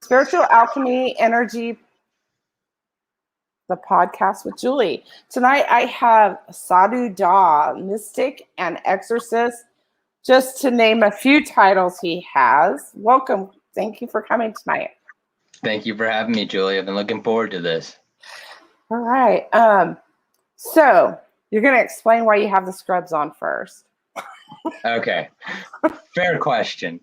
Spiritual Alchemy Energy, the podcast with Julie. Tonight I have Sadhu Dah, mystic and exorcist, just to name a few titles he has. Welcome. Thank you for coming tonight. Thank you for having me, Julie. I've been looking forward to this. All right. So you're going to explain why you have the scrubs on first. Okay. Fair question.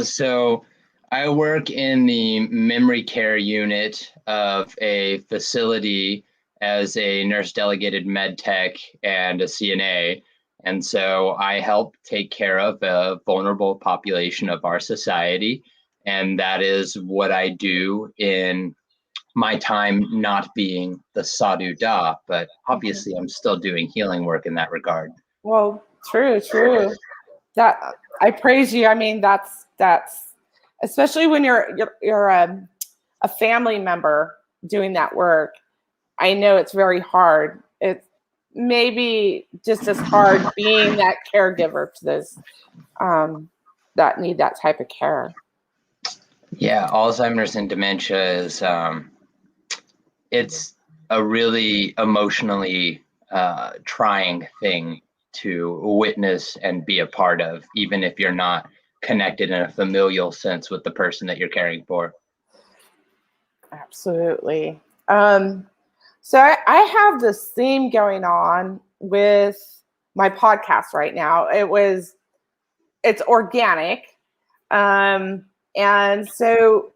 So I work in the memory care unit of a facility as a nurse delegated med tech and a CNA. And so I help take care of a vulnerable population of our society. And that is what I do in my time not being the Sadhu Dah, but obviously I'm still doing healing work in that regard. Well, true. That I praise you. I mean, that's especially when you're a family member doing that work. I know it's very hard. It's maybe just as hard being that caregiver to those that need that type of care. Yeah, Alzheimer's and dementia is it's a really emotionally trying thing to witness and be a part of, even if you're not connected in a familial sense with the person that you're caring for. Absolutely. So I have this theme going on with my podcast right now. It's organic. And so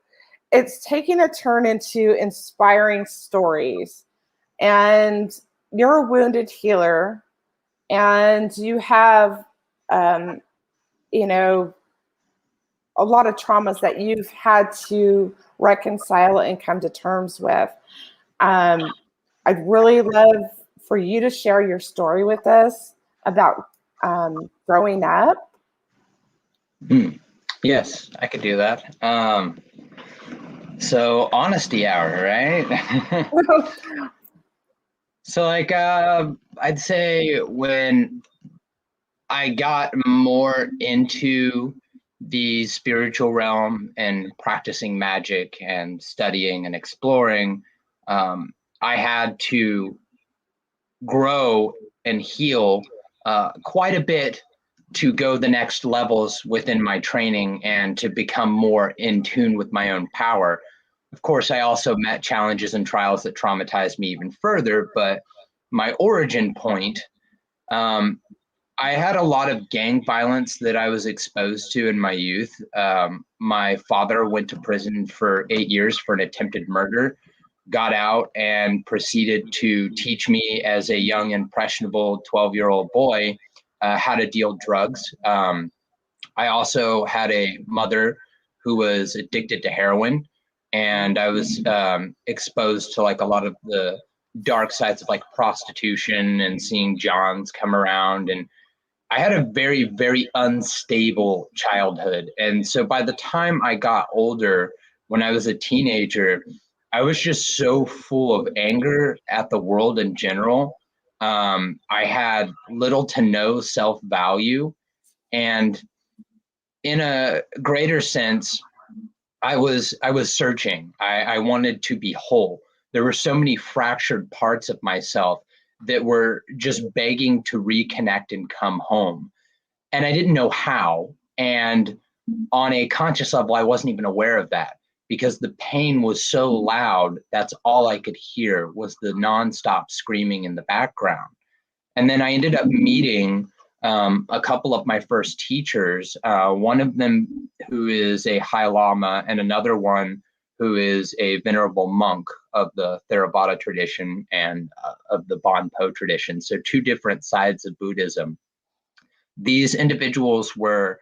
it's taking a turn into inspiring stories. And you're a wounded healer, and you have, a lot of traumas that you've had to reconcile and come to terms with. I'd really love for you to share your story with us about growing up. Yes, I could do that. So honesty hour, right? So like, I'd say when I got more into the spiritual realm and practicing magic and studying and exploring, I had to grow and heal quite a bit to go the next levels within my training and to become more in tune with my own power. Of course, I also met challenges and trials that traumatized me even further, but my origin point, I had a lot of gang violence that I was exposed to in my youth. My father went to prison for 8 years for an attempted murder, got out and proceeded to teach me as a young, impressionable 12-year-old boy how to deal drugs. I also had a mother who was addicted to heroin, and I was exposed to like a lot of the dark sides of like prostitution and seeing Johns come around. And I had a very, very unstable childhood. And so by the time I got older, when I was a teenager, I was just so full of anger at the world in general. I had little to no self-value. And in a greater sense, I was searching. I wanted to be whole. There were so many fractured parts of myself that were just begging to reconnect and come home. And I didn't know how. And on a conscious level, I wasn't even aware of that because the pain was so loud. That's all I could hear was the nonstop screaming in the background. And then I ended up meeting a couple of my first teachers, one of them who is a High Lama and another one who is a venerable monk of the Theravada tradition and of the Bonpo tradition. So two different sides of Buddhism. These individuals were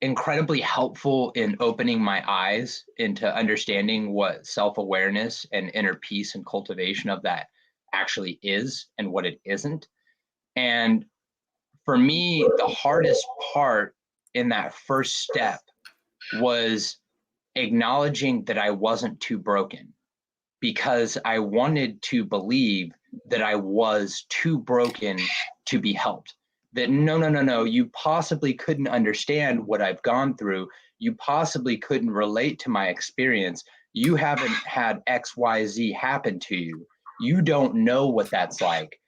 incredibly helpful in opening my eyes into understanding what self-awareness and inner peace and cultivation of that actually is and what it isn't. And for me, the hardest part in that first step was acknowledging that I wasn't too broken, because I wanted to believe that I was too broken to be helped, that no, you possibly couldn't understand what I've gone through. You possibly couldn't relate to my experience. You haven't had XYZ happen to you. You don't know what that's like.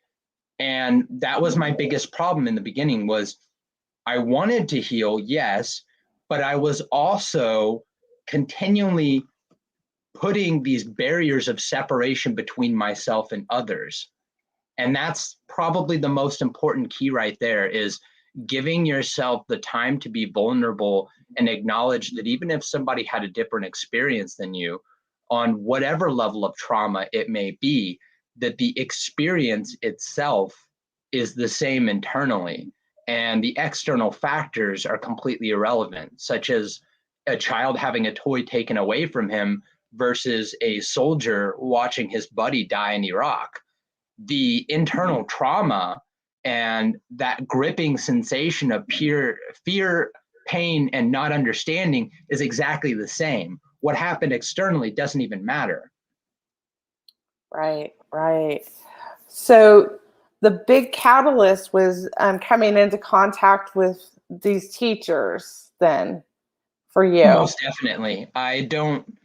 And that was my biggest problem in the beginning, was I wanted to heal, yes, but I was also continually putting these barriers of separation between myself and others. And that's probably the most important key right there, is giving yourself the time to be vulnerable and acknowledge that even if somebody had a different experience than you, on whatever level of trauma it may be, that the experience itself is the same internally. And the external factors are completely irrelevant, such as a child having a toy taken away from him versus a soldier watching his buddy die in Iraq. The internal trauma and that gripping sensation of pure fear, pain, and not understanding is exactly the same. What happened externally doesn't even matter. Right, right. So the big catalyst was coming into contact with these teachers then for you. Most definitely. I don't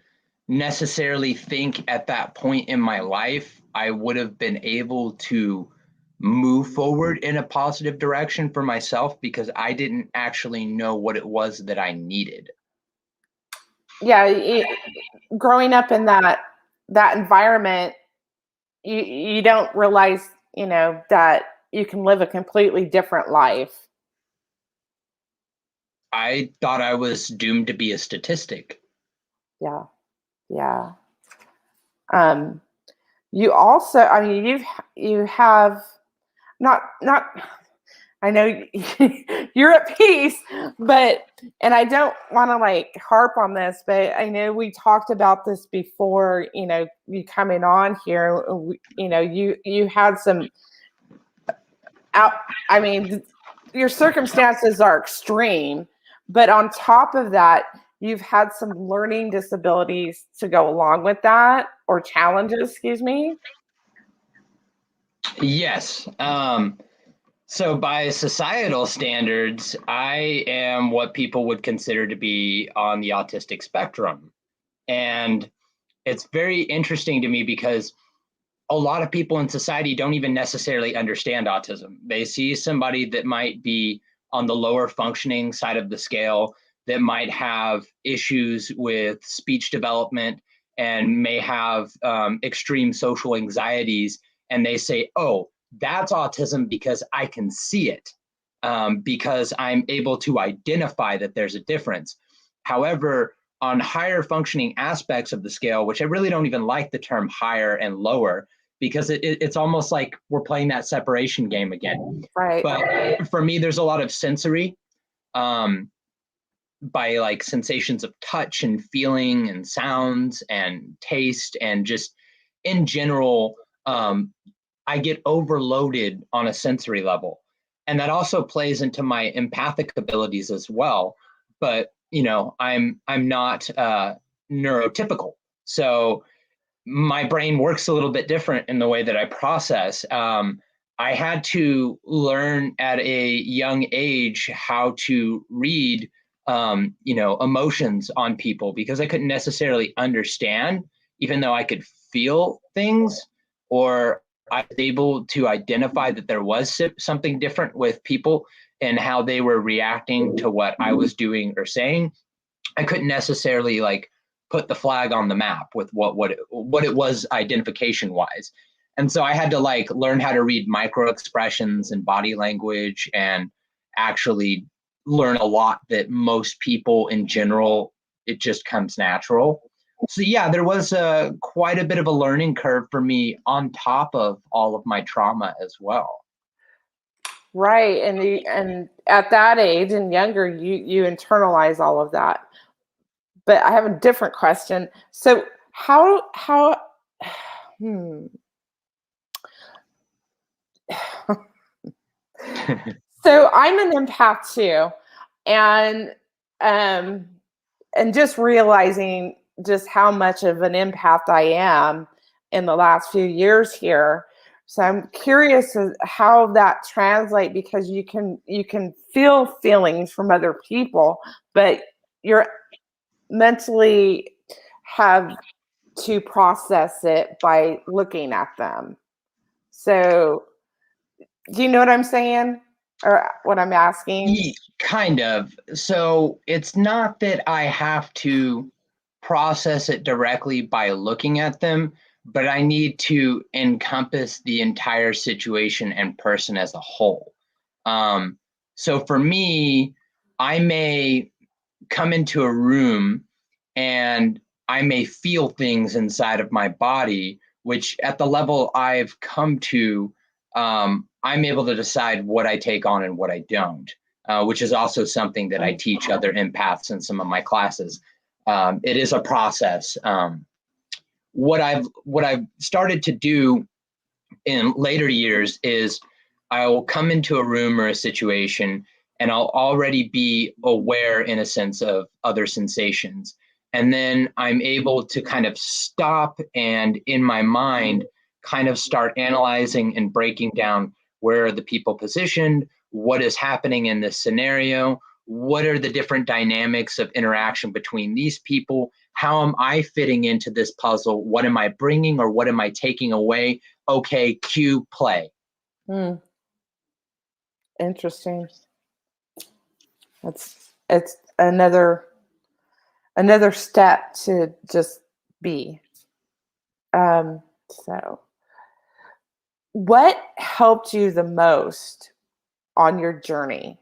necessarily think at that point in my life I would have been able to move forward in a positive direction for myself, because I didn't actually know what it was that I needed. Yeah, growing up in that environment, you don't realize, that you can live a completely different life. I thought I was doomed to be a statistic. Yeah, yeah. You also, I mean, you have not. I know you're at peace, and I don't want to like harp on this, but I know we talked about this before, you coming on here, you had some I mean, your circumstances are extreme, but on top of that, you've had some learning disabilities to go along with that, or challenges, excuse me. Yes. So by societal standards, I am what people would consider to be on the autistic spectrum. And it's very interesting to me because a lot of people in society don't even necessarily understand autism. They see somebody that might be on the lower functioning side of the scale, that might have issues with speech development and may have extreme social anxieties. And they say, oh, that's autism because I can see it, because I'm able to identify that there's a difference. However, on higher functioning aspects of the scale, which I really don't even like the term higher and lower, because it's almost like we're playing that separation game again. Right. But for me, there's a lot of sensory, by like sensations of touch and feeling and sounds and taste, and just in general, I get overloaded on a sensory level. And that also plays into my empathic abilities as well. But, I'm not neurotypical. So my brain works a little bit different in the way that I process. I had to learn at a young age how to read, emotions on people, because I couldn't necessarily understand, even though I could feel things, or I was able to identify that there was something different with people and how they were reacting to what I was doing or saying. I couldn't necessarily like put the flag on the map with what it was identification wise. And so I had to like learn how to read micro expressions and body language, and actually learn a lot that most people in general, it just comes natural. So yeah, there was quite a bit of a learning curve for me on top of all of my trauma as well. Right. And at that age and younger, you internalize all of that. But I have a different question. So how so I'm an empath too. And just realizing just how much of an empath I am in the last few years here. So I'm curious as how that translates, because you can feel feelings from other people, but you're mentally have to process it by looking at them. So do you know what I'm saying, or what I'm asking? Kind of. So it's not that I have to process it directly by looking at them, but I need to encompass the entire situation and person as a whole. So for me, I may come into a room and I may feel things inside of my body, which at the level I've come to, I'm able to decide what I take on and what I don't, which is also something that I teach other empaths in some of my classes. It is a process. What I've started to do in later years is I will come into a room or a situation and I'll already be aware in a sense of other sensations. And then I'm able to kind of stop and in my mind kind of start analyzing and breaking down where are the people positioned, what is happening in this scenario, what are the different dynamics of interaction between these people, how am I fitting into this puzzle, what am I bringing or what am I taking away? Okay, cue, play. Interesting. It's another step to just be. So what helped you the most on your journey?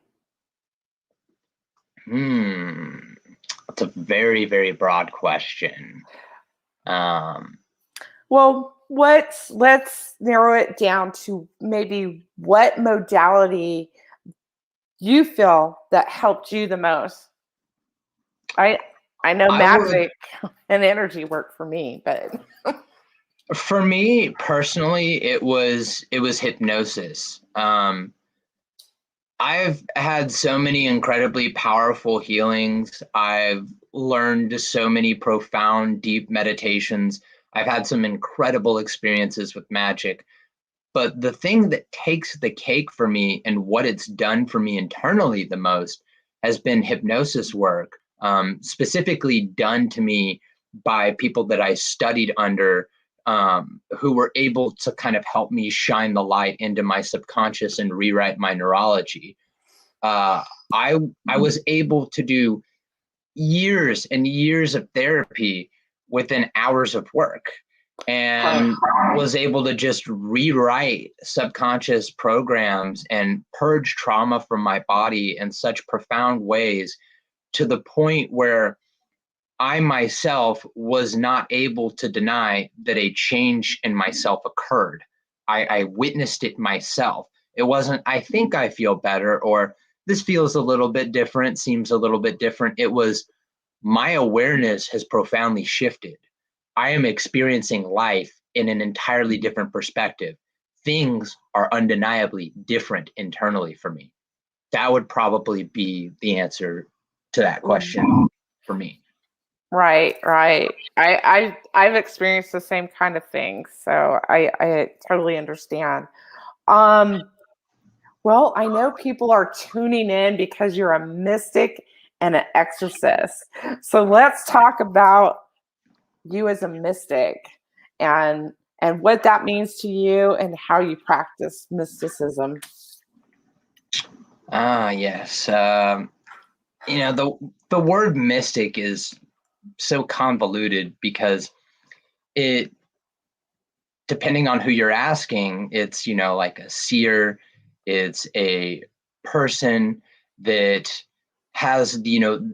That's a very, very broad question. Well, let's narrow it down to maybe what modality you feel that helped you the most. I know magic and energy work for me, but for me personally, it was hypnosis. I've had so many incredibly powerful healings. I've learned so many profound, deep meditations. I've had some incredible experiences with magic. But the thing that takes the cake for me and what it's done for me internally the most has been hypnosis work, specifically done to me by people that I studied under, who were able to kind of help me shine the light into my subconscious and rewrite my neurology. I was able to do years and years of therapy within hours of work, and was able to just rewrite subconscious programs and purge trauma from my body in such profound ways, to the point where I myself was not able to deny that a change in myself occurred. I witnessed it myself. It wasn't, I think I feel better, or this feels a little bit different, seems a little bit different. It was, my awareness has profoundly shifted. I am experiencing life in an entirely different perspective. Things are undeniably different internally for me. That would probably be the answer to that question for me. Right. I've experienced the same kind of thing, so I totally understand. Well, I know people are tuning in because you're a mystic and an exorcist. So let's talk about you as a mystic and what that means to you and how you practice mysticism. Yes. The word mystic is so convoluted because it, depending on who you're asking, it's, like a seer, it's a person that has,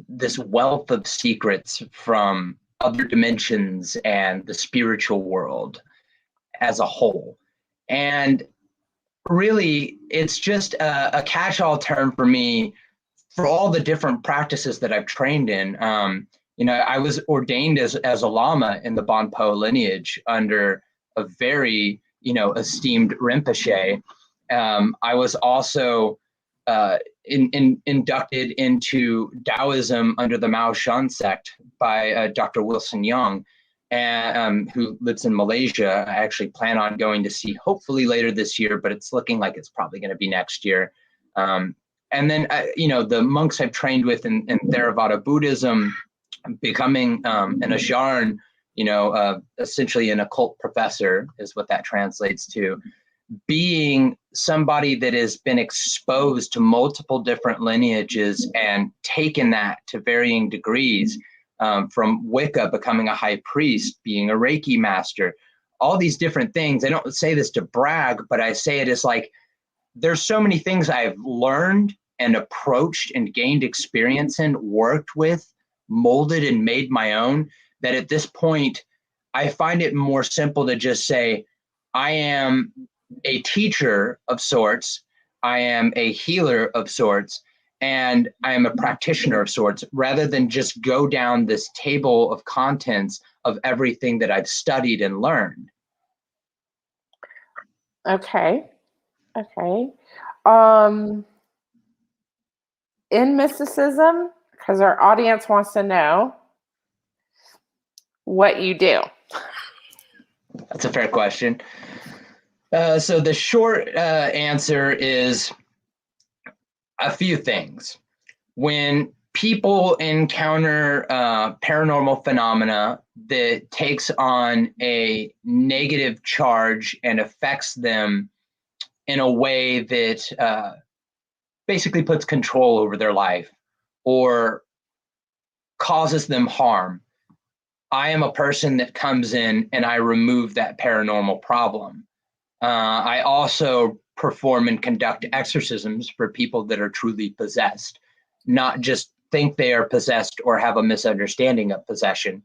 this wealth of secrets from other dimensions and the spiritual world as a whole. And really, it's just a catch-all term for me for all the different practices that I've trained in. I was ordained as a Lama in the Bonpo lineage under a very, esteemed Rinpoche. I was also inducted into Taoism under the Mao Shan sect by Dr. Wilson Young. and who lives in Malaysia. I actually plan on going to see hopefully later this year, but it's looking like it's probably going to be next year. And then, the monks I've trained with in Theravada Buddhism, becoming an Asharan, essentially an occult professor is what that translates to. Being somebody that has been exposed to multiple different lineages and taken that to varying degrees, from Wicca, becoming a high priest, being a Reiki master, all these different things. I don't say this to brag, but I say it as like, there's so many things I've learned and approached and gained experience in, worked with, molded and made my own, that at this point, I find it more simple to just say, I am a teacher of sorts, I am a healer of sorts, and I am a practitioner of sorts, rather than just go down this table of contents of everything that I've studied and learned. Okay. In mysticism, because our audience wants to know what you do. That's a fair question. So the short answer is a few things. When people encounter paranormal phenomena that takes on a negative charge and affects them in a way that basically puts control over their life or causes them harm, I am a person that comes in and I remove that paranormal problem. I also perform and conduct exorcisms for people that are truly possessed, not just think they are possessed or have a misunderstanding of possession.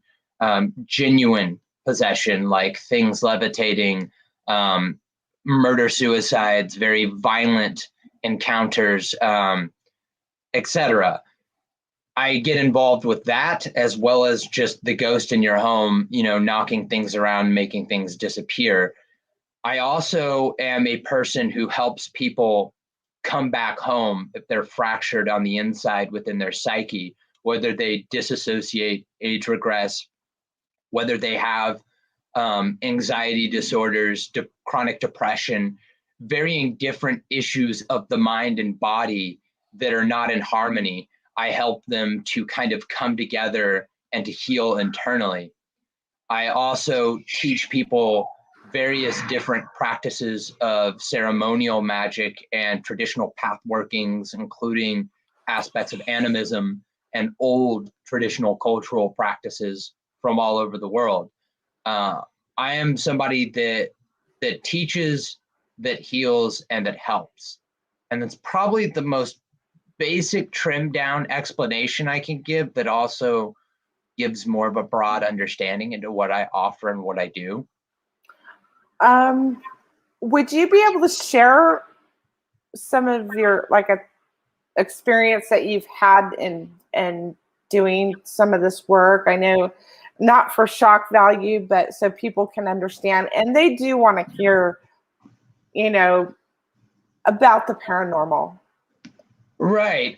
Genuine possession, like things levitating, murder, suicides, very violent encounters, etc. I get involved with that, as well as just the ghost in your home, knocking things around, making things disappear. I also am a person who helps people come back home if they're fractured on the inside within their psyche, whether they disassociate, age regress, whether they have anxiety disorders, chronic depression, varying different issues of the mind and body that are not in harmony. I help them to kind of come together and to heal internally. I also teach people various different practices of ceremonial magic and traditional path workings, including aspects of animism and old traditional cultural practices from all over the world. I am somebody that teaches, that heals, and that helps. And that's probably the most basic trimmed down explanation I can give, that also gives more of a broad understanding into what I offer and what I do. Would you be able to share some of your experience that you've had in doing some of this work? I know, not for shock value, but so people can understand, and they do want to hear, about the paranormal. Right.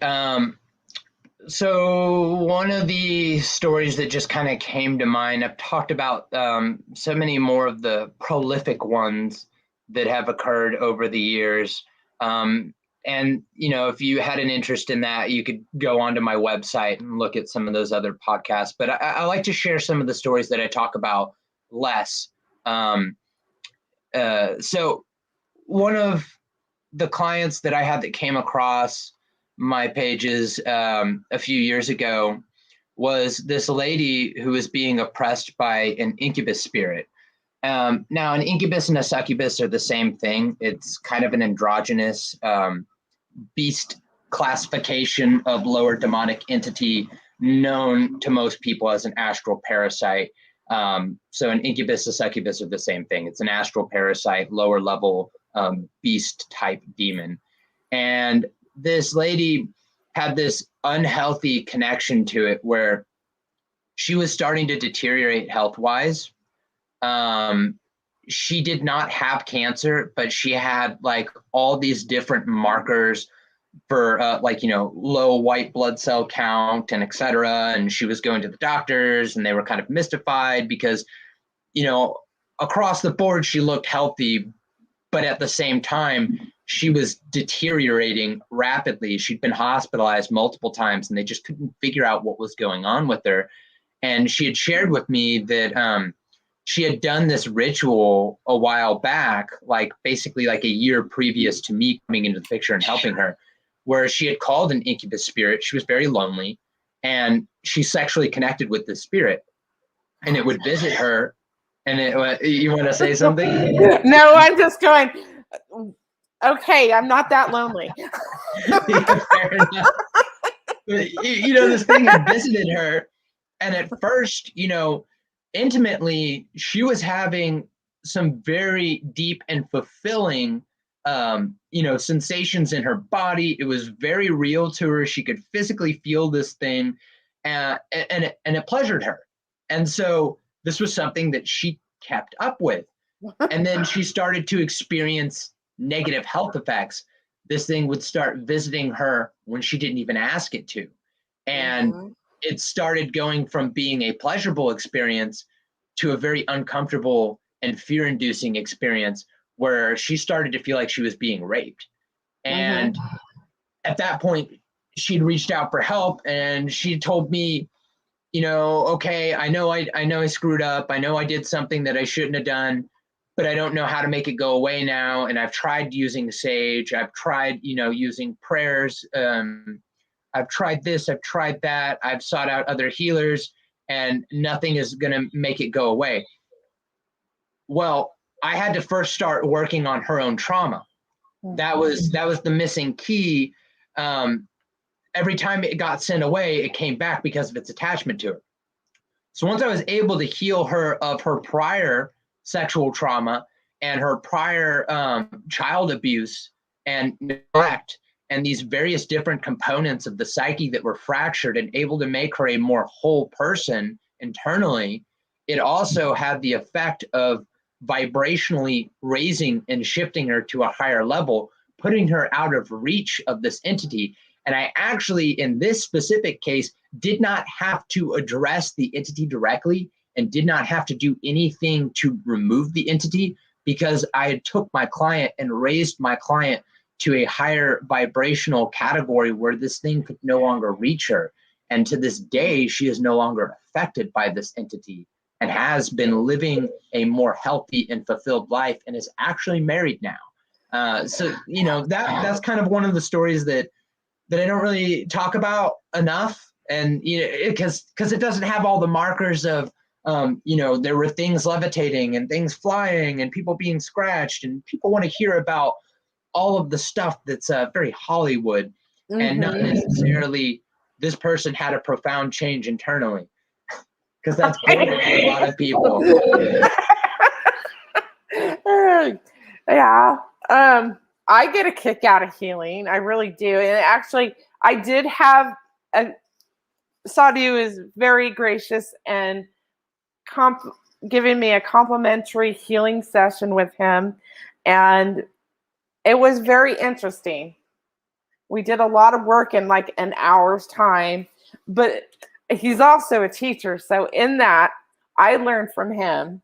So one of the stories that just kind of came to mind, I've talked about so many more of the prolific ones that have occurred over the years. And, if you had an interest in that, you could go onto my website and look at some of those other podcasts. But I like to share some of the stories that I talk about less. So one of the clients that I had that came across my pages a few years ago was this lady who was being oppressed by an incubus spirit. Now, an incubus and a succubus are the same thing. It's kind of an androgynous beast classification of lower demonic entity, known to most people as an astral parasite. So an incubus and succubus are the same thing. It's an astral parasite, lower level beast type demon. And this lady had this unhealthy connection to it where she was starting to deteriorate health-wise. She did not have cancer, but she had like all these different markers for like, you know, low white blood cell count and et cetera. And she was going to the doctors and they were kind of mystified because, you know, across the board, she looked healthy, but at the same time, she was deteriorating rapidly. She'd been hospitalized multiple times and they just couldn't figure out what was going on with her. And she had shared with me that she had done this ritual a while back, like basically like a year previous to me coming into the picture and helping her, where she had called an incubus spirit. She was very lonely and she sexually connected with this spirit and it would visit her. And you want to say something? No, I'm just going, okay, I'm not that lonely. Yeah, fair enough. But, you know, this thing had visited her. And at first, you know, intimately, she was having some very deep and fulfilling, you know, sensations in her body. It was very real to her. She could physically feel this thing, and it pleasured her. And so this was something that she kept up with. And then she started to experience negative health effects. This thing would start visiting her when she didn't even ask it to. And it started going from being a pleasurable experience to a very uncomfortable and fear-inducing experience where she started to feel like she was being raped. And at that point, she'd reached out for help and she told me, you know, okay, I know I screwed up. I know I did something that I shouldn't have done, but I don't know how to make it go away now. And I've tried using sage. I've tried, you know, using prayers. I've tried this, I've tried that. I've sought out other healers and nothing is going to make it go away. Well, I had to first start working on her own trauma. That was the missing key. Every time it got sent away, it came back because of its attachment to her. So once I was able to heal her of her prior sexual trauma and her prior child abuse and neglect and these various different components of the psyche that were fractured and able to make her a more whole person internally, it also had the effect of vibrationally raising and shifting her to a higher level, putting her out of reach of this entity. And I actually, in this specific case, did not have to address the entity directly and did not have to do anything to remove the entity because I had took my client and raised my client to a higher vibrational category where this thing could no longer reach her. And to this day, she is no longer affected by this entity and has been living a more healthy and fulfilled life and is actually married now. So, you know, that's kind of one of the stories that I don't really talk about enough. And, you know, because it doesn't have all the markers of, you know, there were things levitating and things flying and people being scratched, and people want to hear about all of the stuff that's very Hollywood and not necessarily this person had a profound change internally, because that's boring for a lot of people. Yeah. I get a kick out of healing. I really do. And actually, I did have Sadhu is very gracious and giving me a complimentary healing session with him. And it was very interesting. We did a lot of work in like an hour's time, but he's also a teacher. So in that, I learned from him.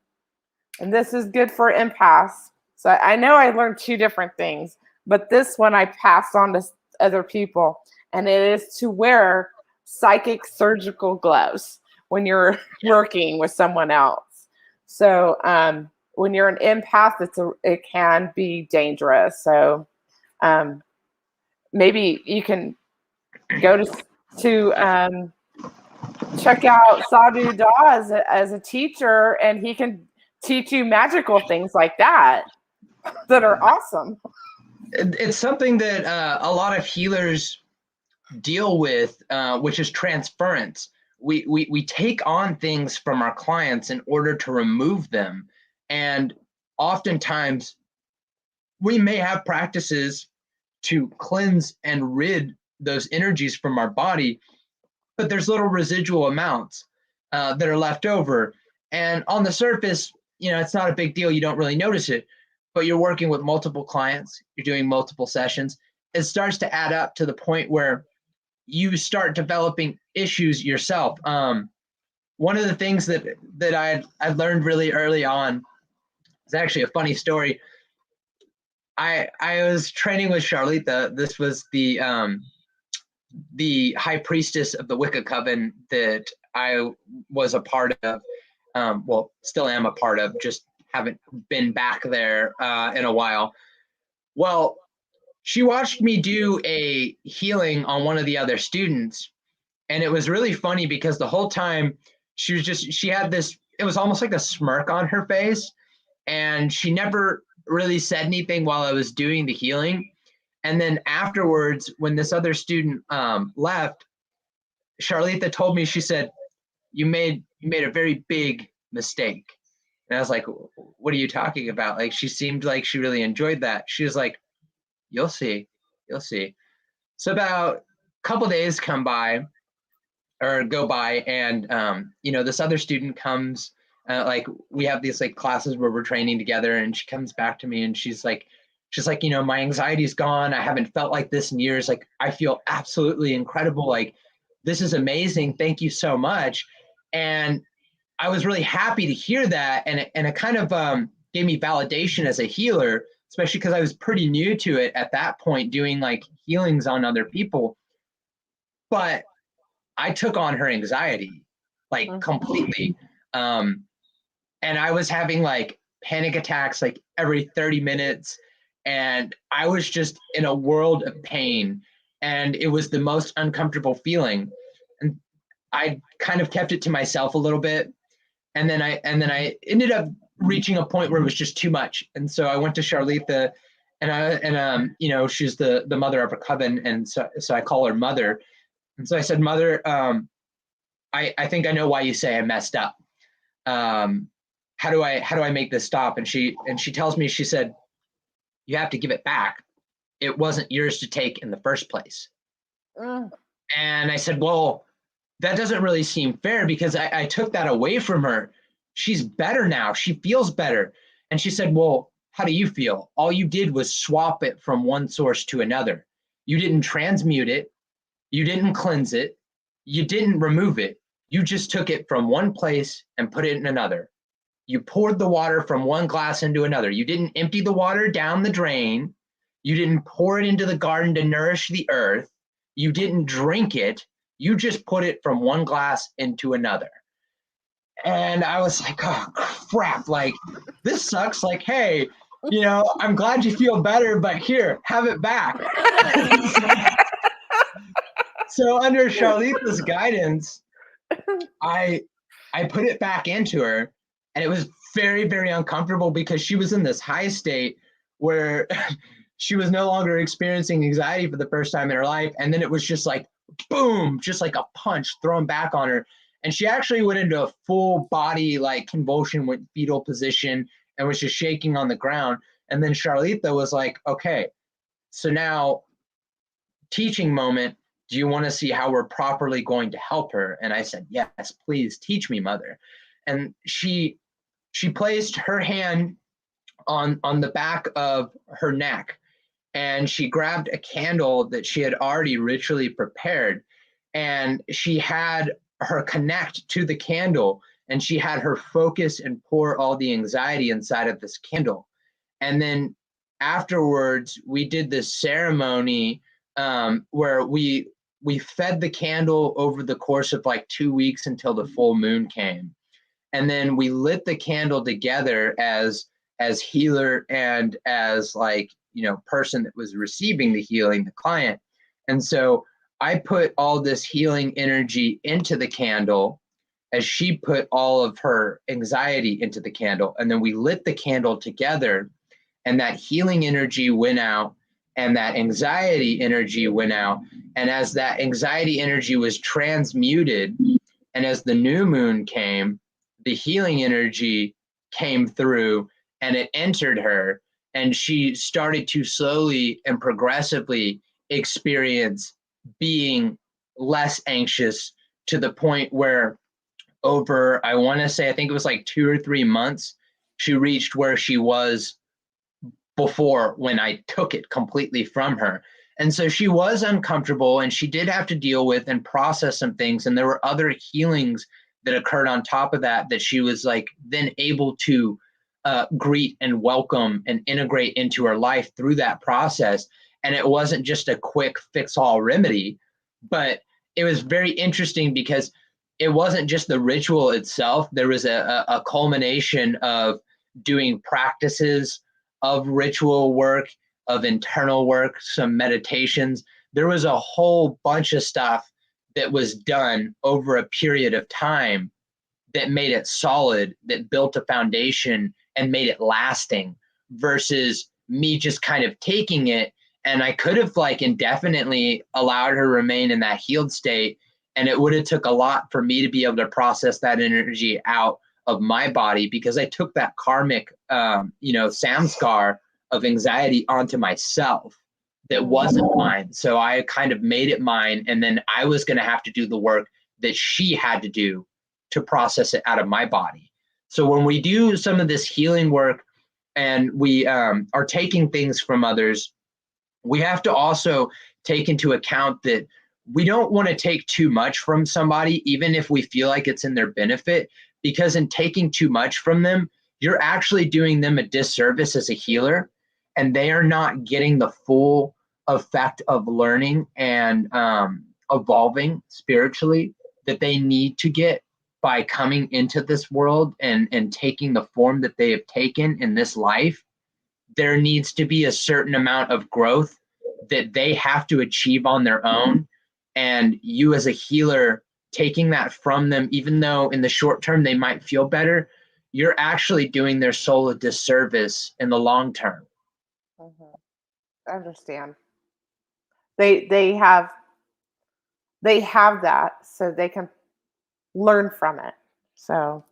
And this is good for empaths. So I know I learned two different things, but this one I passed on to other people. And it is to wear psychic surgical gloves when you're working with someone else. So when you're an empath, it can be dangerous. So maybe you can go to check out Sadhu Dah as a teacher, and he can teach you magical things like that are awesome. It's something that a lot of healers deal with, which is transference. We take on things from our clients in order to remove them. And oftentimes we may have practices to cleanse and rid those energies from our body, but there's little residual amounts that are left over. And on the surface, you know, it's not a big deal. You don't really notice it, but you're working with multiple clients. You're doing multiple sessions. it starts to add up to the point where you start developing issues yourself. One of the things that I learned really early on is actually a funny story. I was training with Charlita. This was the high priestess of the Wicca coven that I was a part of. Well, still am a part of, just haven't been back there in a while. Well, she watched me do a healing on one of the other students. And it was really funny because the whole time she had this, it was almost like a smirk on her face. And she never really said anything while I was doing the healing. And then afterwards, when this other student left, Charlita told me, she said, you made a very big mistake. And I was like, what are you talking about? Like, she seemed like she really enjoyed that. She was like, you'll see. So about a couple days go by, and this other student comes, like we have these like classes where we're training together, and she comes back to me and she's like, my anxiety's gone. I haven't felt like this in years. Like, I feel absolutely incredible. Like, this is amazing. Thank you so much. And I was really happy to hear that. And it kind of gave me validation as a healer, especially because I was pretty new to it at that point, doing like healings on other people. But I took on her anxiety, like completely. And I was having like panic attacks like every 30 minutes. And I was just in a world of pain. And it was the most uncomfortable feeling. And I kind of kept it to myself a little bit. And then I ended up reaching a point where it was just too much. And so I went to Charlita, and she's the mother of a coven. And so I call her Mother. And so I said, Mother, I think I know why you say I messed up. How do I make this stop? And she tells me, she said, you have to give it back. It wasn't yours to take in the first place. And I said, well, that doesn't really seem fair, because I took that away from her. She's better now. She feels better. And she said, well, how do you feel? All you did was swap it from one source to another. You didn't transmute it. You didn't cleanse it. You didn't remove it. You just took it from one place and put it in another. You poured the water from one glass into another. You didn't empty the water down the drain. You didn't pour it into the garden to nourish the earth. You didn't drink it. You just put it from one glass into another. And I was like, oh, crap. Like, this sucks. Like, hey, I'm glad you feel better, but here, have it back. So under Charlita's guidance, I put it back into her, and it was very, very uncomfortable, because she was in this high state where she was no longer experiencing anxiety for the first time in her life. And then it was just like, boom, just like a punch thrown back on her. And she actually went into a full body like convulsion, went fetal position, and was just shaking on the ground. And then Charlita was like, okay, so now teaching moment. Do you want to see how we're properly going to help her? And I said, yes, please teach me, Mother. And she placed her hand on the back of her neck, and she grabbed a candle that she had already ritually prepared, and she had her connect to the candle, and she had her focus and pour all the anxiety inside of this candle. And then afterwards, we did this ceremony where we fed the candle over the course of like 2 weeks until the full moon came. And then we lit the candle together as healer and as person that was receiving the healing, the client. And so I put all this healing energy into the candle as she put all of her anxiety into the candle. And then we lit the candle together, and that healing energy went out, and that anxiety energy went out. And as that anxiety energy was transmuted, and as the new moon came, the healing energy came through, and it entered her, and she started to slowly and progressively experience being less anxious, to the point where over, I want to say, I think it was like 2 or 3 months, she reached where she was before when I took it completely from her. And so she was uncomfortable, and she did have to deal with and process some things. And there were other healings that occurred on top of that that she was like then able to greet and welcome and integrate into her life through that process. And it wasn't just a quick fix-all remedy, but it was very interesting because it wasn't just the ritual itself. There was a culmination of doing practices of ritual work, of internal work, some meditations. There was a whole bunch of stuff that was done over a period of time that made it solid, that built a foundation and made it lasting, versus me just kind of taking it. And I could have like indefinitely allowed her to remain in that healed state, and it would have took a lot for me to be able to process that energy out of my body, because I took that karmic, samskar of anxiety onto myself that wasn't mine. So I kind of made it mine, and then I was going to have to do the work that she had to do to process it out of my body. So when we do some of this healing work and we are taking things from others, we have to also take into account that we don't want to take too much from somebody, even if we feel like it's in their benefit, because in taking too much from them, you're actually doing them a disservice as a healer, and they are not getting the full effect of learning and evolving spiritually that they need to get by coming into this world and taking the form that they have taken in this life. There needs to be a certain amount of growth that they have to achieve on their own. And you as a healer, taking that from them, even though in the short term they might feel better, you're actually doing their soul a disservice in the long term. I understand. They have that, so they can learn from it. So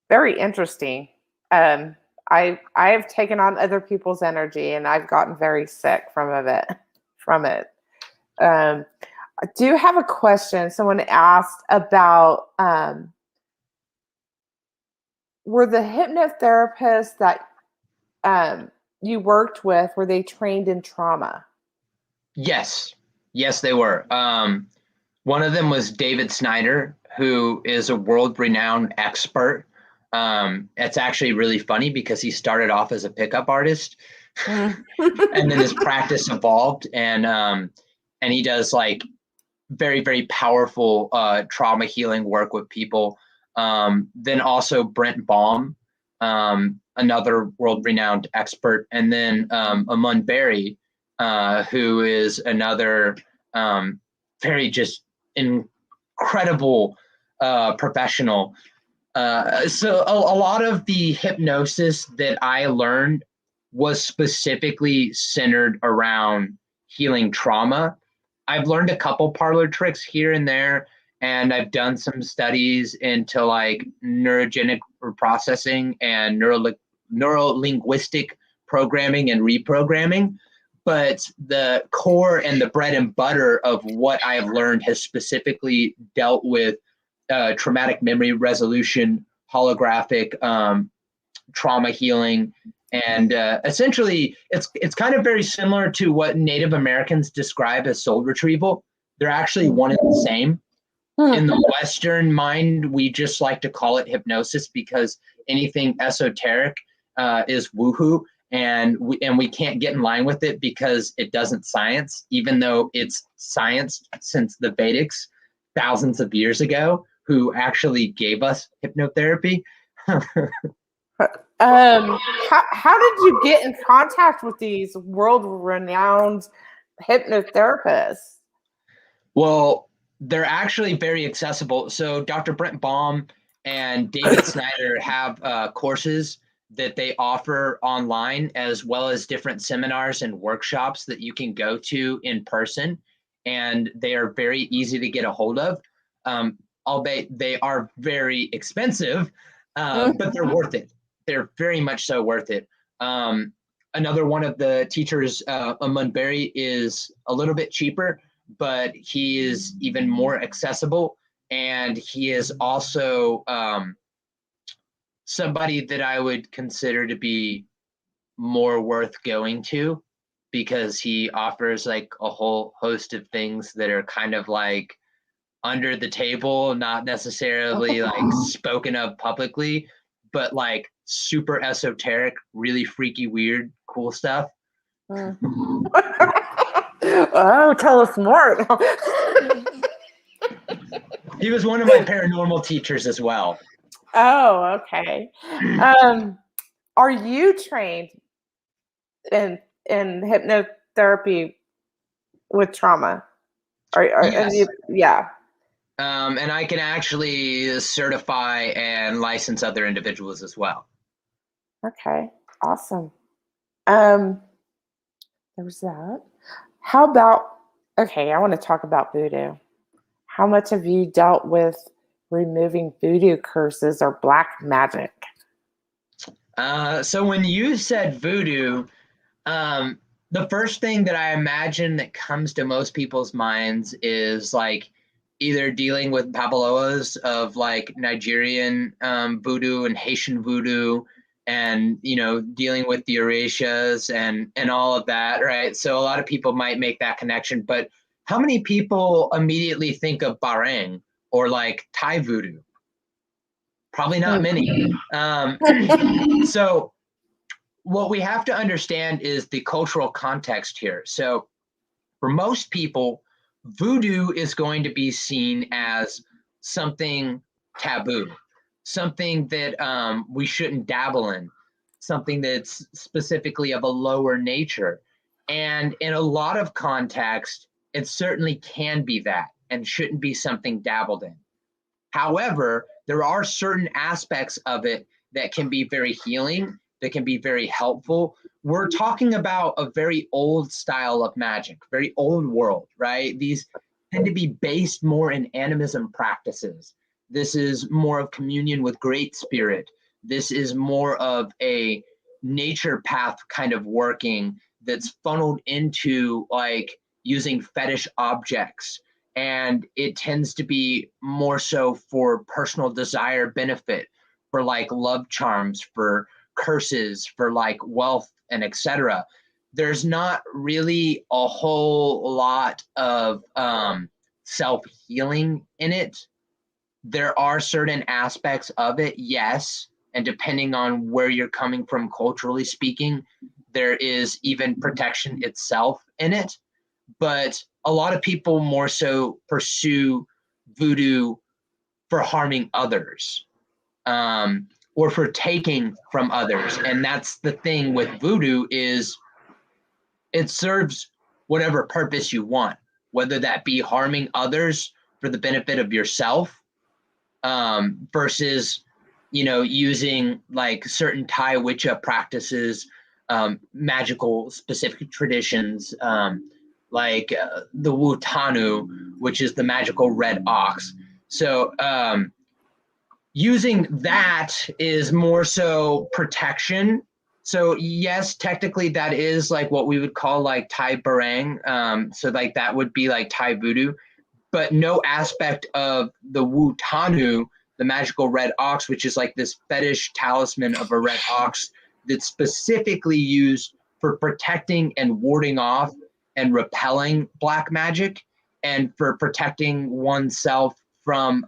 very interesting. I have taken on other people's energy, and I've gotten very sick from it. I do have a question. Someone asked about were the hypnotherapists that you worked with, were they trained in trauma? Yes, they were. One of them was David Snyder, who is a world-renowned expert. It's actually really funny because he started off as a pickup artist, and then his practice evolved, and he does like very, very powerful trauma healing work with people. Then also Brent Baum, another world-renowned expert, and then Amun Berry, who is another very just incredible professional. So a lot of the hypnosis that I learned was specifically centered around healing trauma. I've learned a couple parlor tricks here and there, and I've done some studies into like neurogenic processing and neuro-linguistic programming and reprogramming. But the core and the bread and butter of what I have learned has specifically dealt with traumatic memory resolution, holographic trauma healing, and essentially it's kind of very similar to what Native Americans describe as soul retrieval. They're actually one and the same. In the Western mind, we just like to call it hypnosis because anything esoteric is woohoo, and we can't get in line with it because it doesn't science, even though it's science since the Vedics thousands of years ago, who actually gave us hypnotherapy. How did you get in contact with these world-renowned hypnotherapists? Well, they're actually very accessible. So Dr. Brent Baum and David Snyder have courses that they offer online, as well as different seminars and workshops that you can go to in person. And they are very easy to get a hold of. Albeit they are very expensive, but they're worth it. They're very much so worth it. Another one of the teachers, Amun Berry, is a little bit cheaper, but he is even more accessible. And he is also somebody that I would consider to be more worth going to. because he offers like a whole host of things that are kind of like under the table, not necessarily like spoken of publicly, but like super esoteric, really freaky, weird, cool stuff. Oh, tell us more. He was one of my paranormal teachers as well. Oh, okay. Are you trained in hypnotherapy with trauma? Yes. Yeah. And I can actually certify and license other individuals as well. Okay. Awesome. There was that. How about, okay, I want to talk about voodoo. How much have you dealt with removing voodoo curses or black magic? So when you said voodoo, the first thing that I imagine that comes to most people's minds is like either dealing with Babaloas of like Nigerian voodoo and Haitian voodoo, and dealing with the Orishas and all of that, right? So a lot of people might make that connection, but how many people immediately think of Barang or like Thai voodoo? Probably not many. So what we have to understand is the cultural context here. So for most people, voodoo is going to be seen as something taboo, something that we shouldn't dabble in, something that's specifically of a lower nature. And in a lot of context, it certainly can be that and shouldn't be something dabbled in. However, there are certain aspects of it that can be very healing, that can be very helpful. We're talking about a very old style of magic, very old world, right? These tend to be based more in animism practices. This is more of communion with Great Spirit. This is more of a nature path kind of working that's funneled into like using fetish objects, and it tends to be more so for personal desire benefit, for like love charms, for curses, for like wealth and etc. There's not really a whole lot of self-healing in it. There are certain aspects of it, yes, and depending on where you're coming from culturally speaking, there is even protection itself in it. But a lot of people more so pursue voodoo for harming others, or for taking from others. And that's the thing with voodoo, is it serves whatever purpose you want, whether that be harming others for the benefit of yourself, versus using like certain Thai Wicca practices, magical specific traditions, like the Wu Tanu, which is the magical red ox. So using that is more so protection. So yes, technically that is like what we would call like Thai Barang. So like that would be like Thai voodoo, but no aspect of the Wu Tanu, the magical red ox, which is like this fetish talisman of a red ox that's specifically used for protecting and warding off and repelling black magic, and for protecting oneself from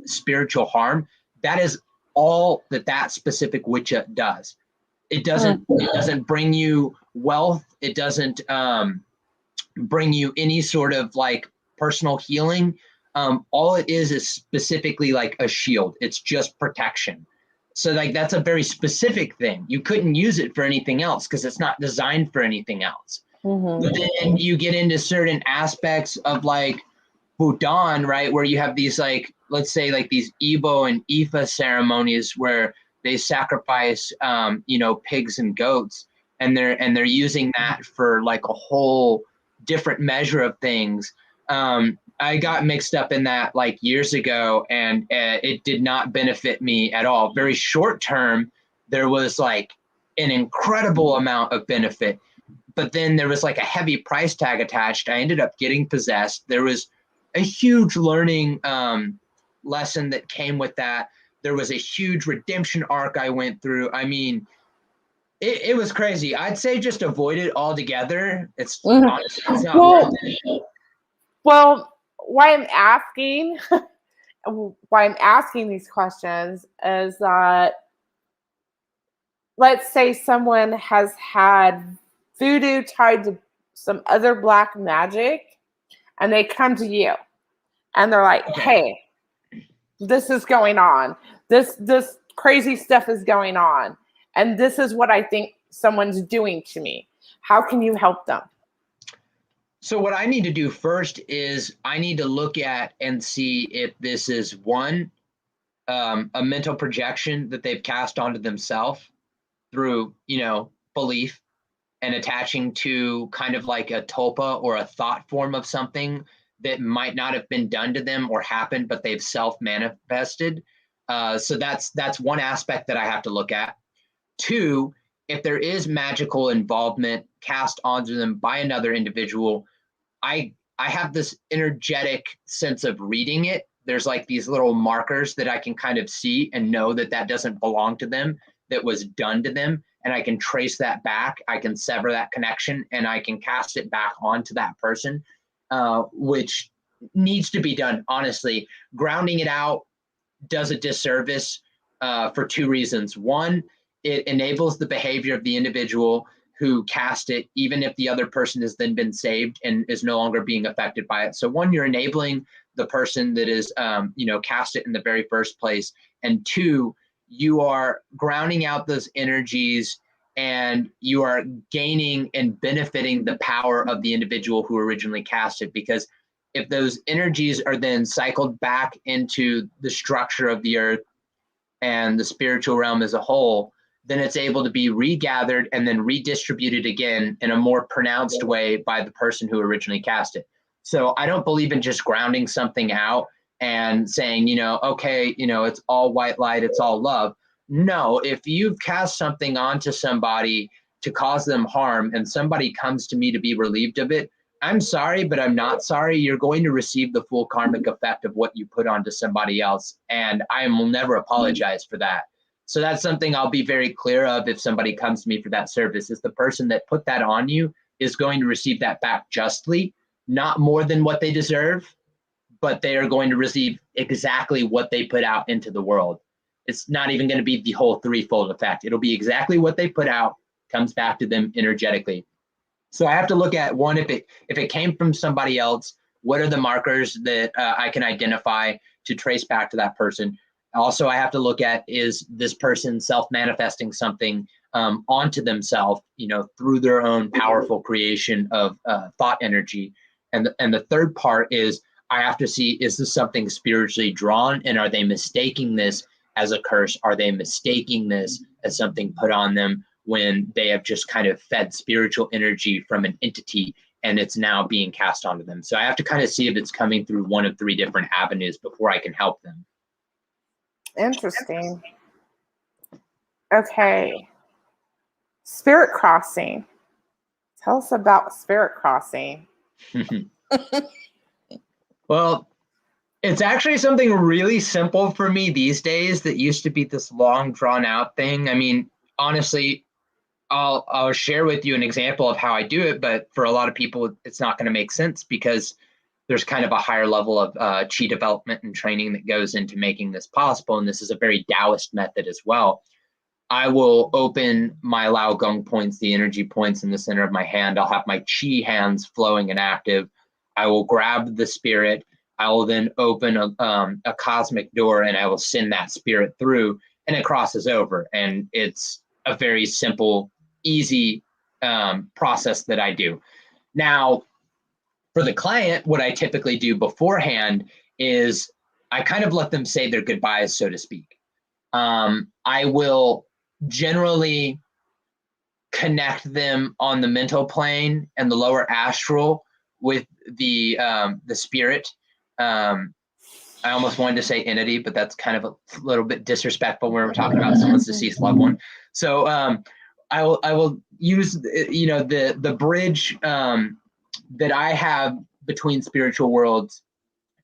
spiritual harm. That is all that specific Wicca does. It doesn't bring you wealth. It doesn't bring you any sort of like personal healing. All it is specifically like a shield. It's just protection. So like that's a very specific thing. You couldn't use it for anything else because it's not designed for anything else. Mm-hmm. But then you get into certain aspects of like Bhutan, right, where you have these like, let's say like these Igbo and Ifa ceremonies where they sacrifice pigs and goats, and they're using that for like a whole different measure of things. I got mixed up in that like years ago, and it did not benefit me at all. Very short term, there was like an incredible amount of benefit, but then there was like a heavy price tag attached. I ended up getting possessed. There was a huge learning lesson that came with that. There was a huge redemption arc I went through. I mean, It was crazy. I'd say just avoid it altogether. It's Mhm. honestly, it's not Well, worth it. well, why I'm asking, why I'm asking these questions is that, let's say someone has had voodoo tied to some other black magic, and they come to you, and they're like, Okay. "Hey, this is going on. This crazy stuff is going on, and this is what I think someone's doing to me. How can you help them?" So what I need to do first is I need to look at and see if this is one, a mental projection that they've cast onto themselves through, belief and attaching to kind of like a tulpa or a thought form of something that might not have been done to them or happened, but they've self-manifested. So that's one aspect that I have to look at. Two, if there is magical involvement cast onto them by another individual, I have this energetic sense of reading it. There's like these little markers that I can kind of see and know that that doesn't belong to them, that was done to them, and I can trace that back. I can sever that connection, and I can cast it back onto that person, which needs to be done. Honestly, grounding it out does a disservice for two reasons. One, it enables the behavior of the individual who cast it, even if the other person has then been saved and is no longer being affected by it. So one, you're enabling the person that is, cast it in the very first place. And two, you are grounding out those energies and you are gaining and benefiting the power of the individual who originally cast it. Because if those energies are then cycled back into the structure of the earth and the spiritual realm as a whole, then it's able to be regathered and then redistributed again in a more pronounced way by the person who originally cast it. So I don't believe in just grounding something out and saying, okay, it's all white light, it's all love. No, if you've cast something onto somebody to cause them harm and somebody comes to me to be relieved of it, I'm sorry, but I'm not sorry. You're going to receive the full karmic effect of what you put onto somebody else. And I will never apologize for that. So that's something I'll be very clear of if somebody comes to me for that service, is the person that put that on you is going to receive that back justly, not more than what they deserve, but they are going to receive exactly what they put out into the world. It's not even going to be the whole threefold effect. It'll be exactly what they put out, comes back to them energetically. So I have to look at, one, if it came from somebody else, what are the markers that I can identify to trace back to that person? Also, I have to look at, is this person self-manifesting something onto themselves, through their own powerful creation of thought energy. And the third part is, I have to see, is this something spiritually drawn, and are they mistaking this as a curse? Are they mistaking this as something put on them when they have just kind of fed spiritual energy from an entity and it's now being cast onto them? So I have to kind of see if it's coming through one of three different avenues before I can help them. Interesting. Okay. Spirit crossing. Tell us about spirit crossing. Well, it's actually something really simple for me these days that used to be this long drawn out thing. I mean, honestly, I'll share with you an example of how I do it, but for a lot of people, it's not going to make sense because there's kind of a higher level of chi development and training that goes into making this possible. And this is a very Taoist method as well. I will open my Lao Gong points, the energy points in the center of my hand. I'll have my chi hands flowing and active. I will grab the spirit. I will then open a cosmic door and I will send that spirit through, and it crosses over. And it's a very simple, easy process that I do. Now, for the client, what I typically do beforehand is I kind of let them say their goodbyes, so to speak. I will generally connect them on the mental plane and the lower astral with the spirit. I almost wanted to say entity, but that's kind of a little bit disrespectful when we're talking about someone's deceased loved one. So I will use the bridge that I have between spiritual worlds,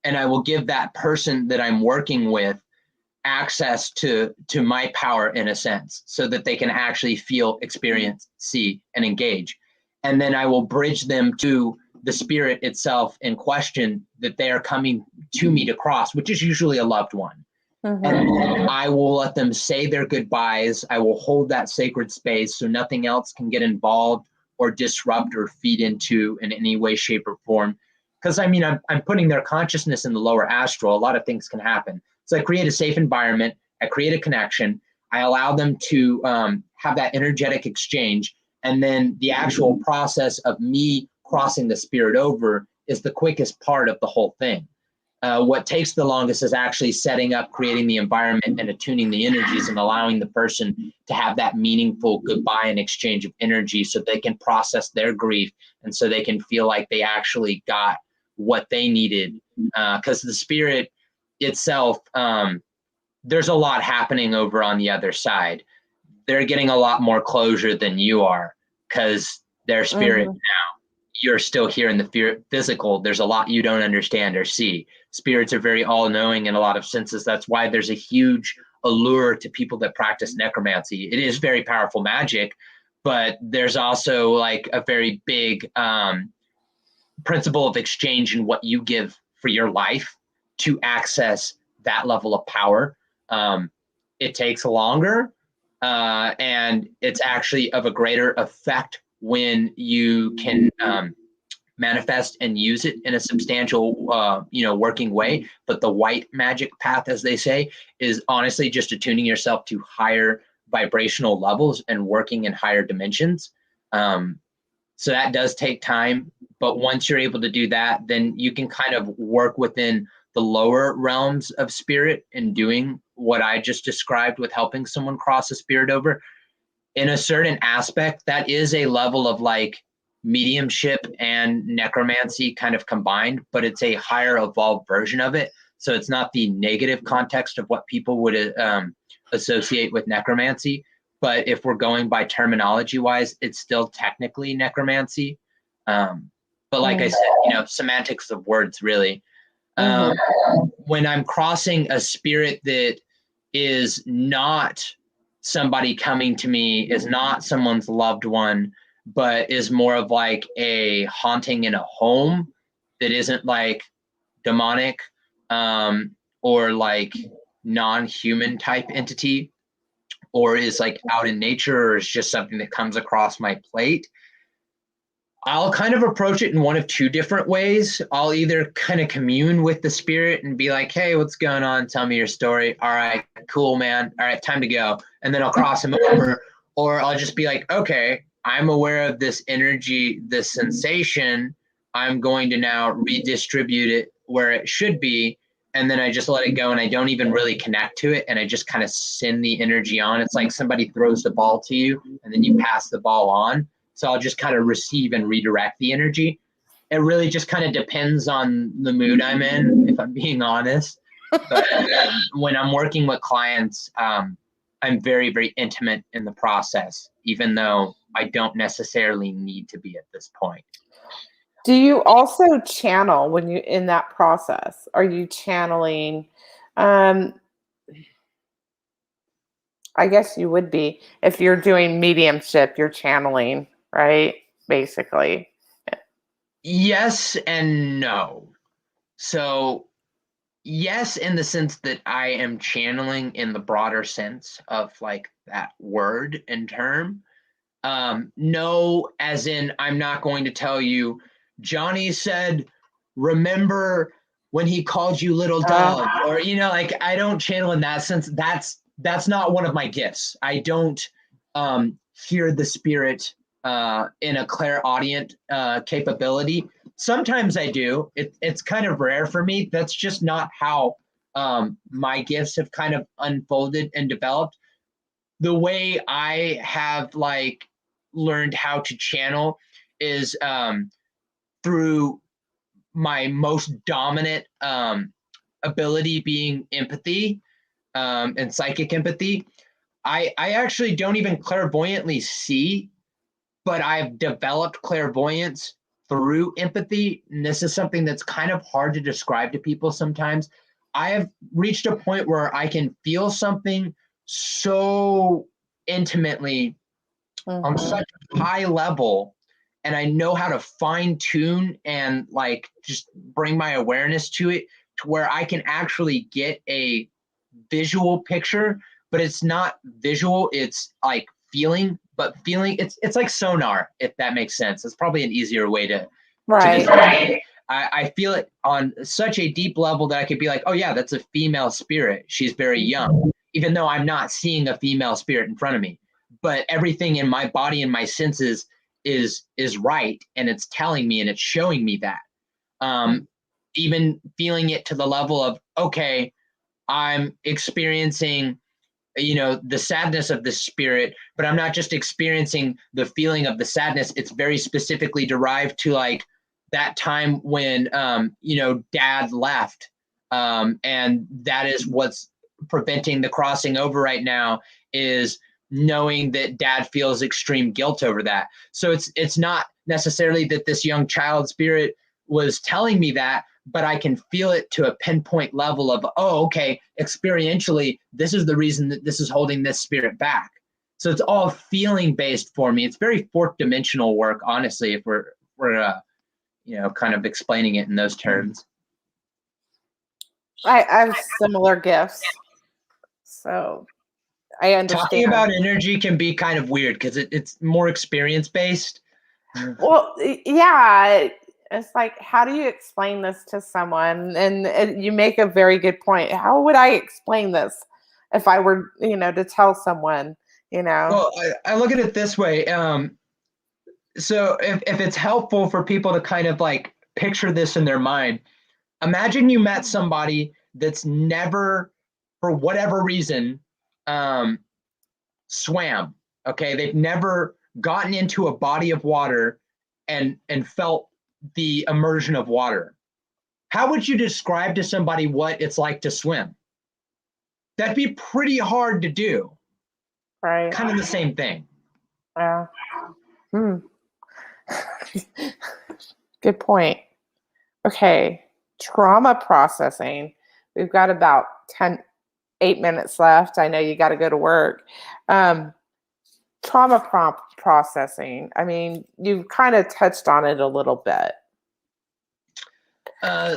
and I will give that person that I'm working with access to my power in a sense, so that they can actually feel, experience, see, and engage. And then I will bridge them to the spirit itself in question that they are coming to me to cross, which is usually a loved one. Mm-hmm. And I will let them say their goodbyes. I will hold that sacred space so nothing else can get involved or disrupt or feed into in any way, shape, or form. Because I mean, I'm putting their consciousness in the lower astral. A lot of things can happen. So I create a safe environment. I create a connection. I allow them to have that energetic exchange. And then the actual process of me crossing the spirit over is the quickest part of the whole thing. What takes the longest is actually setting up, creating the environment, and attuning the energies and allowing the person to have that meaningful goodbye and exchange of energy so they can process their grief and so they can feel like they actually got what they needed. Because the spirit itself, there's a lot happening over on the other side. They're getting a lot more closure than you are because their spirit now. You're still here in the physical. There's a lot you don't understand or see. Spirits are very all-knowing in a lot of senses. That's why there's a huge allure to people that practice necromancy. It is very powerful magic, but there's also like a very big principle of exchange in what you give for your life to access that level of power. It takes longer, and it's actually of a greater effect when you can manifest and use it in a substantial, working way. But the white magic path, as they say, is honestly just attuning yourself to higher vibrational levels and working in higher dimensions. So that does take time. But once you're able to do that, then you can kind of work within the lower realms of spirit and doing what I just described with helping someone cross a spirit over. In a certain aspect, that is a level of like mediumship and necromancy kind of combined, but it's a higher evolved version of it. So it's not the negative context of what people would associate with necromancy. But if we're going by terminology wise, it's still technically necromancy. But like I said, semantics of words, really. When I'm crossing a spirit that is not somebody coming to me, is not someone's loved one, but is more of like a haunting in a home that isn't like demonic or like non-human type entity, or is like out in nature, or is just something that comes across my plate, I'll kind of approach it in one of two different ways. I'll either kind of commune with the spirit and be like, hey, what's going on? Tell me your story. All right, cool, man. All right, time to go. And then I'll cross him over. Or I'll just be like, okay, I'm aware of this energy, this sensation. I'm going to now redistribute it where it should be. And then I just let it go and I don't even really connect to it. And I just kind of send the energy on. It's like somebody throws the ball to you and then you pass the ball on. So I'll just kind of receive and redirect the energy. It really just kind of depends on the mood I'm in, if I'm being honest. But when I'm working with clients, I'm very, very intimate in the process, even though I don't necessarily need to be at this point. Do you also channel when you in that process? Are you channeling? I guess you would be if you're doing mediumship. You're channeling. Right, basically. Yes and no. So yes, in the sense that I am channeling in the broader sense of like that word and term. No, as in I'm not going to tell you, Johnny said, remember when he called you little dog, or, like I don't channel in that sense. That's not one of my gifts. I don't hear the spirit in a clairaudient capability. Sometimes I do. It's kind of rare for me. That's just not how my gifts have kind of unfolded and developed. The way I have like learned how to channel is through my most dominant ability being empathy and psychic empathy. I actually don't even clairvoyantly see, but I've developed clairvoyance through empathy. And this is something that's kind of hard to describe to people sometimes. I have reached a point where I can feel something so intimately on such a high level, and I know how to fine tune and like just bring my awareness to it to where I can actually get a visual picture, but it's not visual, it's like feeling, but feeling it's like sonar, if that makes sense. It's probably an easier way to describe it. I feel it on such a deep level that I could be like, oh yeah, that's a female spirit. She's very young, even though I'm not seeing a female spirit in front of me. But everything in my body and my senses is right, and it's telling me and it's showing me that. Even feeling it to the level of, okay, I'm experiencing, the sadness of the spirit, but I'm not just experiencing the feeling of the sadness. It's very specifically derived to like that time when, dad left. And that is what's preventing the crossing over right now, is knowing that dad feels extreme guilt over that. So it's not necessarily that this young child spirit was telling me that, but I can feel it to a pinpoint level of, oh, okay, experientially, this is the reason that this is holding this spirit back. So it's all feeling based for me. It's very fourth dimensional work, honestly, if we're kind of explaining it in those terms. I have similar gifts, so I understand. Talking about energy can be kind of weird because it's more experience based. Well, yeah, it's like, how do you explain this to someone? And you make a very good point. How would I explain this if I were, to tell someone, Well, I look at it this way. So if it's helpful for people to kind of like picture this in their mind, imagine you met somebody that's never, for whatever reason, swam. Okay, they've never gotten into a body of water and felt the immersion of water. How would you describe to somebody what it's like to swim? That'd be pretty hard to do. Right. Kind of the same thing. Yeah. Good point. Okay. Trauma processing. We've got about 8 minutes left. I know you got to go to work. Trauma processing. I mean, you've kind of touched on it a little bit.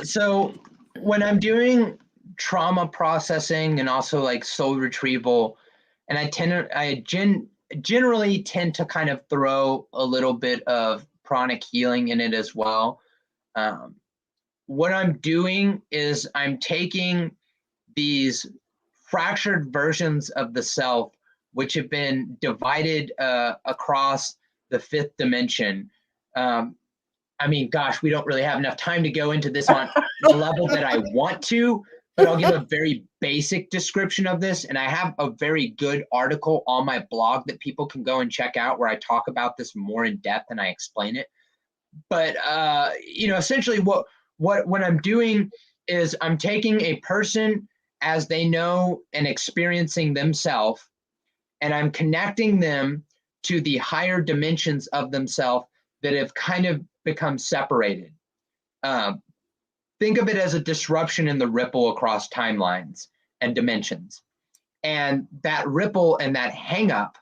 So when I'm doing trauma processing and also like soul retrieval, and I generally tend to kind of throw a little bit of pranic healing in it as well. What I'm doing is I'm taking these fractured versions of the self, which have been divided across the fifth dimension. I mean, gosh, we don't really have enough time to go into this on the level that I want to, but I'll give a very basic description of this. And I have a very good article on my blog that people can go and check out where I talk about this more in depth and I explain it. But, essentially what I'm doing is I'm taking a person as they know and experiencing themselves, and I'm connecting them to the higher dimensions of themselves that have kind of become separated. Think of it as a disruption in the ripple across timelines and dimensions. And that ripple and that hang up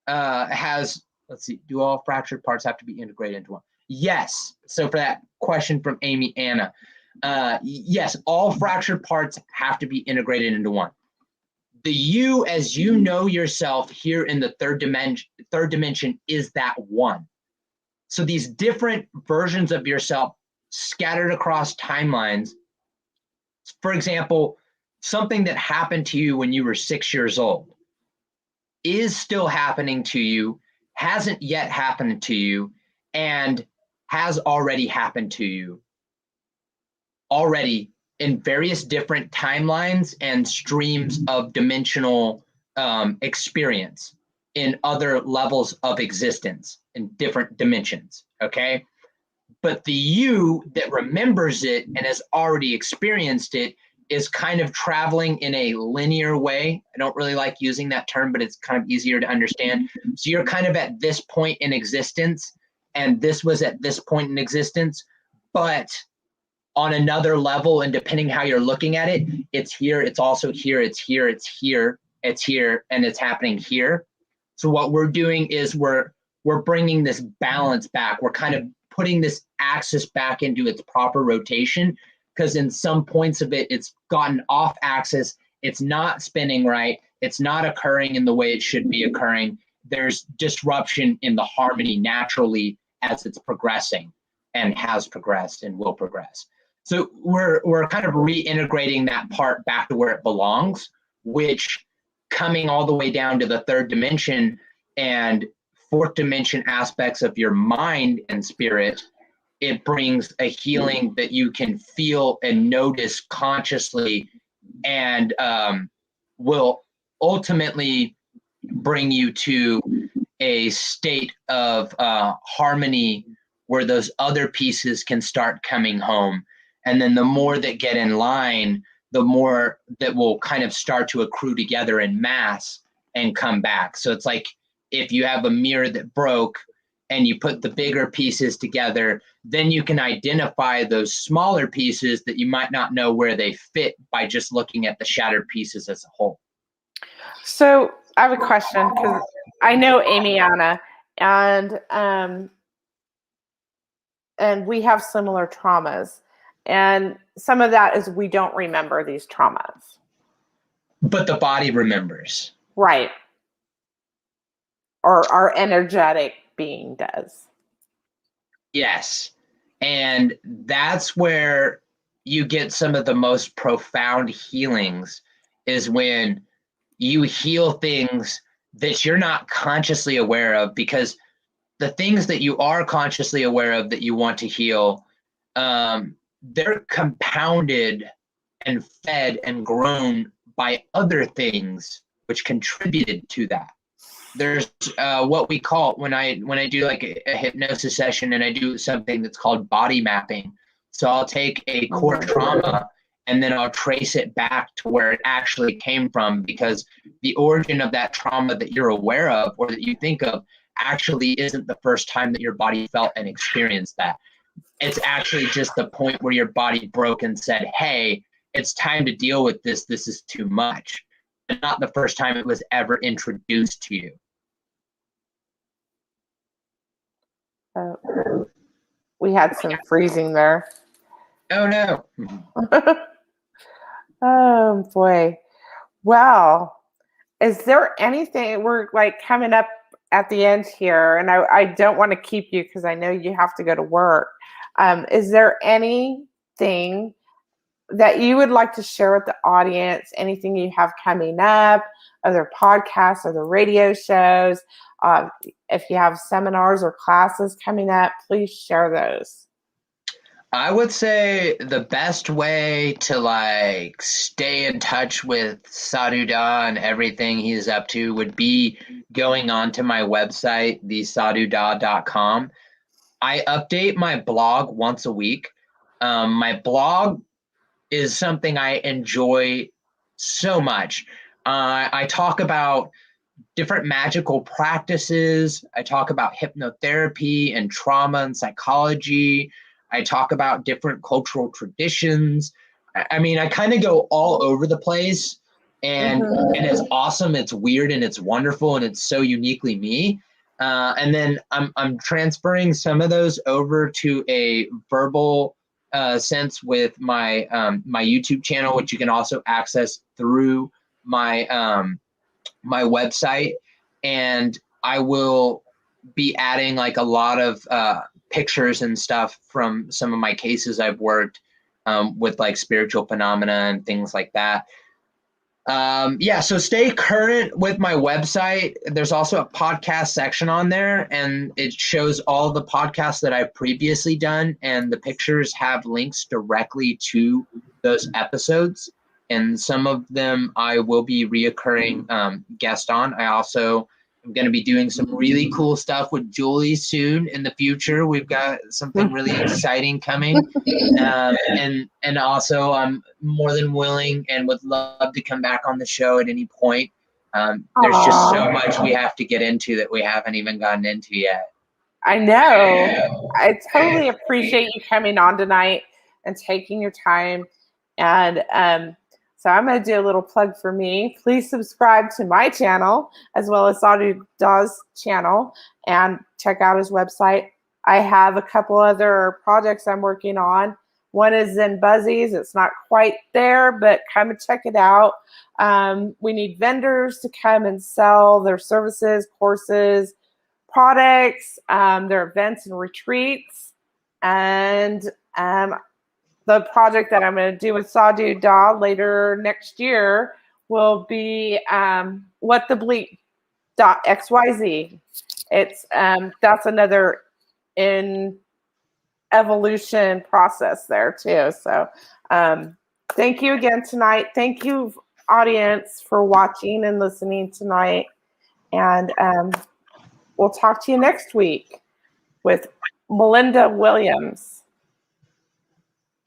has, let's see, do all fractured parts have to be integrated into one? Yes. So for that question from Amy Anna, yes, all fractured parts have to be integrated into one. The you, as you know yourself here in the third dimension is that one. So these different versions of yourself scattered across timelines. For example, something that happened to you when you were 6 years old is still happening to you, hasn't yet happened to you, and has already happened to you already in various different timelines and streams of dimensional experience in other levels of existence in different dimensions, okay? But the you that remembers it and has already experienced it is kind of traveling in a linear way. I don't really like using that term, but it's kind of easier to understand. So you're kind of at this point in existence, and this was at this point in existence, but on another level, and depending how you're looking at it, it's here, it's also here, it's here, it's here, it's here, and it's happening here. So what we're doing is we're bringing this balance back. We're kind of putting this axis back into its proper rotation, because in some points of it, it's gotten off axis. It's not spinning right. It's not occurring in the way it should be occurring. There's disruption in the harmony naturally as it's progressing, and has progressed and will progress. So we're kind of reintegrating that part back to where it belongs, which, coming all the way down to the third dimension and fourth dimension aspects of your mind and spirit, it brings a healing that you can feel and notice consciously, and will ultimately bring you to a state of harmony where those other pieces can start coming home. And then the more that get in line, the more that will kind of start to accrue together in mass and come back. So it's like if you have a mirror that broke and you put the bigger pieces together, then you can identify those smaller pieces that you might not know where they fit by just looking at the shattered pieces as a whole. So I have a question, because I know Amiana, and we have similar traumas. And some of that is we don't remember these traumas. But the body remembers. Right. Or our energetic being does. Yes. And that's where you get some of the most profound healings, is when you heal things that you're not consciously aware of, because the things that you are consciously aware of that you want to heal, they're compounded and fed and grown by other things which contributed to that. There's what we call, when I do like a hypnosis session, and I do something that's called body mapping. So I'll take a core trauma and then I'll trace it back to where it actually came from, because the origin of that trauma that you're aware of or that you think of actually isn't the first time that your body felt and experienced that. It's actually just the point where your body broke and said, hey, it's time to deal with this. This is too much. But not the first time it was ever introduced to you. We had some freezing there. Oh, no. Oh, boy. Well, is there anything, we're like coming up at the end here, and I don't want to keep you because I know you have to go to work. Is there anything that you would like to share with the audience? Anything you have coming up, other podcasts, other radio shows? If you have seminars or classes coming up, please share those. I would say the best way to like stay in touch with Sadhu Dah and everything he's up to would be going onto my website, thesadhudah.com. I update my blog once a week. My blog is something I enjoy so much. I talk about different magical practices. I talk about hypnotherapy and trauma and psychology. I talk about different cultural traditions. I mean, I kind of go all over the place, and it's awesome. It's weird and it's wonderful and it's so uniquely me. And then I'm transferring some of those over to a verbal sense with my my YouTube channel, which you can also access through my my website. And I will be adding like a lot of pictures and stuff from some of my cases I've worked with, like spiritual phenomena and things like that. Yeah, so stay current with my website. There's also a podcast section on there, and it shows all the podcasts that I've previously done, and the pictures have links directly to those episodes. And some of them I will be reoccurring guest on. I also am going to be doing some really cool stuff with Julie soon in the future. We've got something really exciting coming. And also I'm more than willing and would love to come back on the show at any point. There's just so much we have to get into that we haven't even gotten into yet. I know. I totally appreciate you coming on tonight and taking your time. And so I'm going to do a little plug for me. Please subscribe to my channel as well as Sadhu Dah's channel and check out his website. I have a couple other projects I'm working on. One is in Buzzies. It's not quite there, but come and check it out. We need vendors to come and sell their services, courses, products, their events and retreats. And the project that I'm going to do with Sadhu Dah later next year will be What the Bleep .xyz. It's that's another in evolution process there too. So thank you again tonight. Thank you, audience, for watching and listening tonight. And we'll talk to you next week with Melinda Williams.